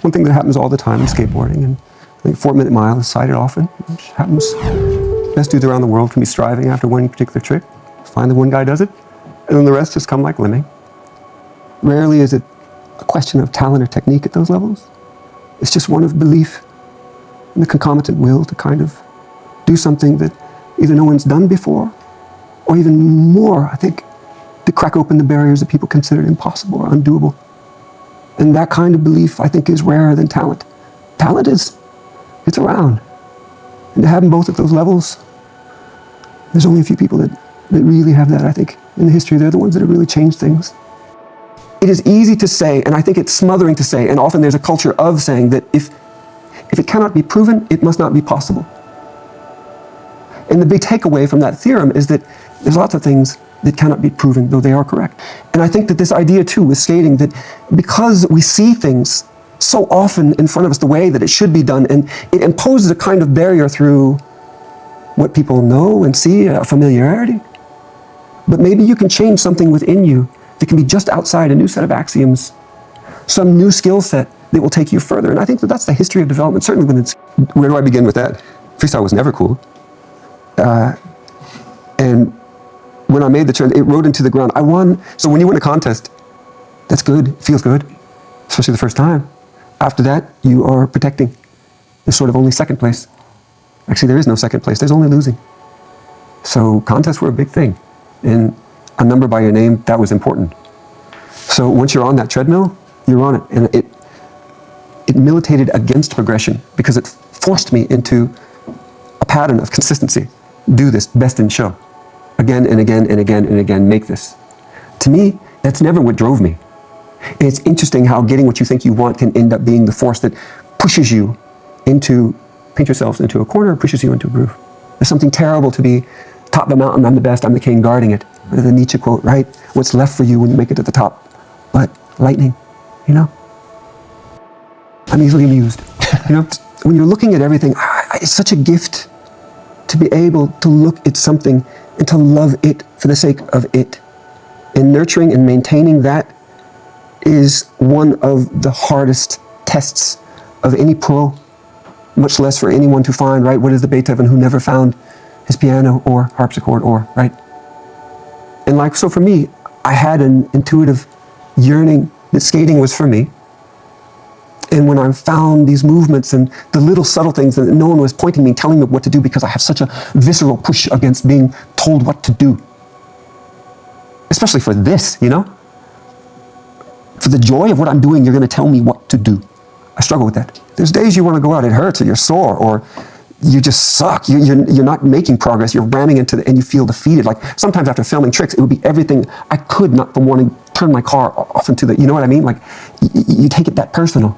one thing that happens all the time in skateboarding, and I think 4-minute mile is cited often, which happens. Best dudes around the world can be striving after winning a particular trick. Find the one guy does it, and then the rest just come like lemming. Rarely is it a question of talent or technique at those levels. It's just one of belief and the concomitant will to kind of do something that either no one's done before, or even more, I think, to crack open the barriers that people consider impossible or undoable. And that kind of belief, I think, is rarer than talent. Talent it's around. And to have them both at those levels, there's only a few people that really have that, I think, in the history. They're the ones that have really changed things. It is easy to say, and I think it's smothering to say, and often there's a culture of saying that if it cannot be proven, it must not be possible. And the big takeaway from that theorem is that there's lots of things that cannot be proven, though they are correct. And I think that this idea, too, with skating, that because we see things so often in front of us the way that it should be done, and it imposes a kind of barrier through what people know and see, a familiarity. But maybe you can change something within you that can be just outside a new set of axioms, some new skill set that will take you further. And I think that that's the history of development, certainly when it's... Where do I begin with that? Freestyle was never cool. And when I made the turn, it rode into the ground. I won. So when you win a contest, that's good. It feels good, especially the first time. After that, you are protecting. There's sort of only second place. Actually, there is no second place. There's only losing. So contests were a big thing. And a number by your name, that was important. So once you're on that treadmill, you're on it. And it militated against progression because it forced me into a pattern of consistency. Do this, best in show. Again and again and again and again, make this. To me, that's never what drove me. And it's interesting how getting what you think you want can end up being the force that pushes you into, paint yourselves into a corner, pushes you into a groove. There's something terrible to be top of the mountain, I'm the best, I'm the king, guarding it. The Nietzsche quote, right? What's left for you when you make it to the top? But lightning, you know? I'm easily amused. You know, when you're looking at everything, it's such a gift to be able to look at something and to love it for the sake of it. And nurturing and maintaining that is one of the hardest tests of any pro, much less for anyone to find, right? What is the Beethoven who never found his piano or harpsichord or, right? And like, so for me, I had an intuitive yearning that skating was for me. And when I found these movements and the little subtle things that no one was pointing me, telling me what to do because I have such a visceral push against being told what to do. Especially for this, you know? For the joy of what I'm doing, you're going to tell me what to do. I struggle with that. There's days you want to go out, it hurts, or you're sore, or you just suck. You're not making progress. You're ramming into and you feel defeated. Like sometimes after filming tricks, it would be everything I could not from wanting to turn my car off into the, you know what I mean? Like you take it that personal.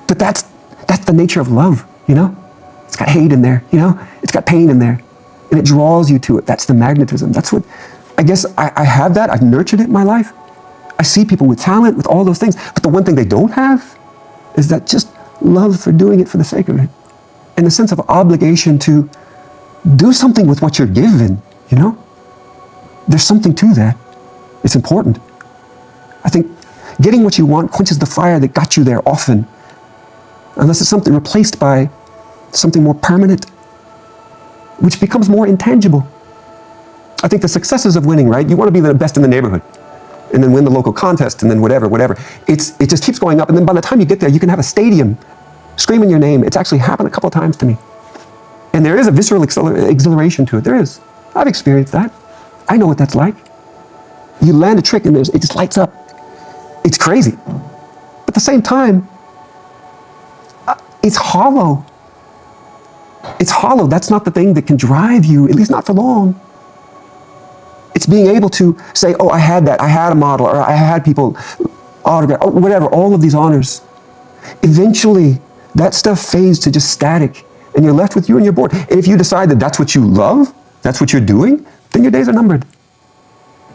But that's the nature of love, you know? It's got hate in there, you know? It's got pain in there. And it draws you to it. That's the magnetism. That's what, I guess I have that. I've nurtured it in my life. I see people with talent, with all those things. But the one thing they don't have is that just love for doing it for the sake of it. And the sense of obligation to do something with what you're given, you know? There's something to that. It's important. I think getting what you want quenches the fire that got you there often. Unless it's something replaced by something more permanent, which becomes more intangible. I think the successes of winning, right? You want to be the best in the neighborhood, and then win the local contest, and then whatever. It just keeps going up, and then by the time you get there, you can have a stadium screaming your name. It's actually happened a couple of times to me. And there is a visceral exhilaration to it. There is. I've experienced that. I know what that's like. You land a trick, and it just lights up. It's crazy. But at the same time, it's hollow. It's hollow. That's not the thing that can drive you, at least not for long. It's being able to say, oh, I had that. I had a model, or I had people autograph, or whatever, all of these honors. Eventually, that stuff fades to just static, and you're left with you and your board. And if you decide that that's what you love, that's what you're doing, then your days are numbered.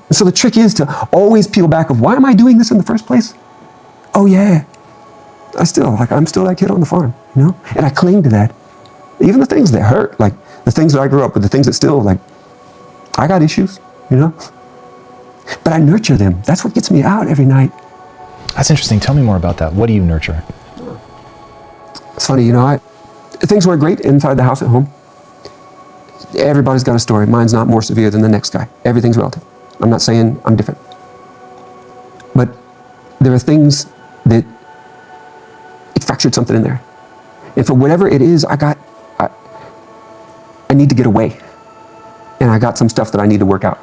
And so the trick is to always peel back of, why am I doing this in the first place? Oh yeah, I'm still that kid on the farm, you know? And I cling to that. Even the things that hurt, like the things that I grew up with, the things that still, like, I got issues, you know? But I nurture them. That's what gets me out every night. That's interesting. Tell me more about that. What do you nurture? It's funny, things were great inside the house at home. Everybody's got a story. Mine's not more severe than the next guy. Everything's relative. I'm not saying I'm different. But there are things that it fractured something in there. And for whatever it is, I need to get away. And I got some stuff that I need to work out.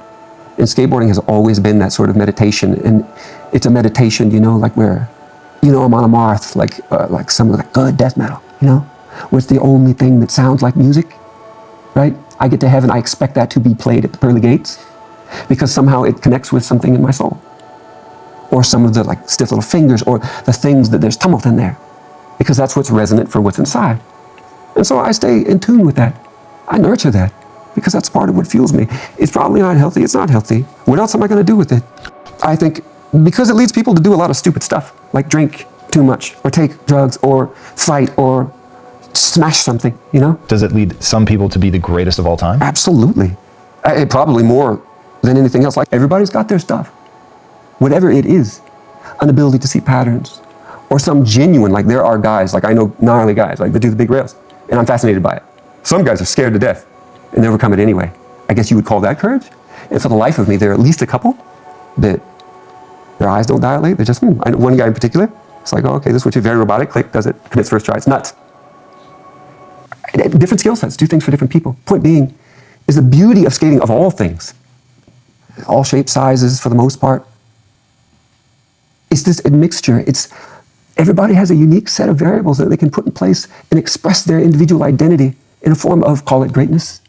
And skateboarding has always been that sort of meditation. And it's a meditation, like where, I'm on a Marth, like some of the good death metal, where it's the only thing that sounds like music, right? I get to heaven, I expect that to be played at the pearly gates because somehow it connects with something in my soul. Or some of the stiff little fingers or the things that there's tumult in there because that's what's resonant for what's inside. And so I stay in tune with that. I nurture that because that's part of what fuels me. It's probably not healthy. It's not healthy. What else am I going to do with it? I think because it leads people to do a lot of stupid stuff, like drink too much or take drugs or fight or smash something, Does it lead some people to be the greatest of all time? Absolutely. Probably more than anything else. Everybody's got their stuff. Whatever it is, an ability to see patterns or some genuine, there are guys, I know gnarly guys, that do the big rails, and I'm fascinated by it. Some guys are scared to death and they overcome it anyway. I guess you would call that courage. And for the life of me, there are at least a couple that their eyes don't dilate. They're just, I know one guy in particular, it's oh, okay, this switch is very robotic, click, does it, commits first try, it's nuts. Different skill sets do things for different people. Point being is the beauty of skating of all things, all shapes, sizes for the most part. It's this mixture. Everybody has a unique set of variables that they can put in place and express their individual identity in a form of, call it greatness,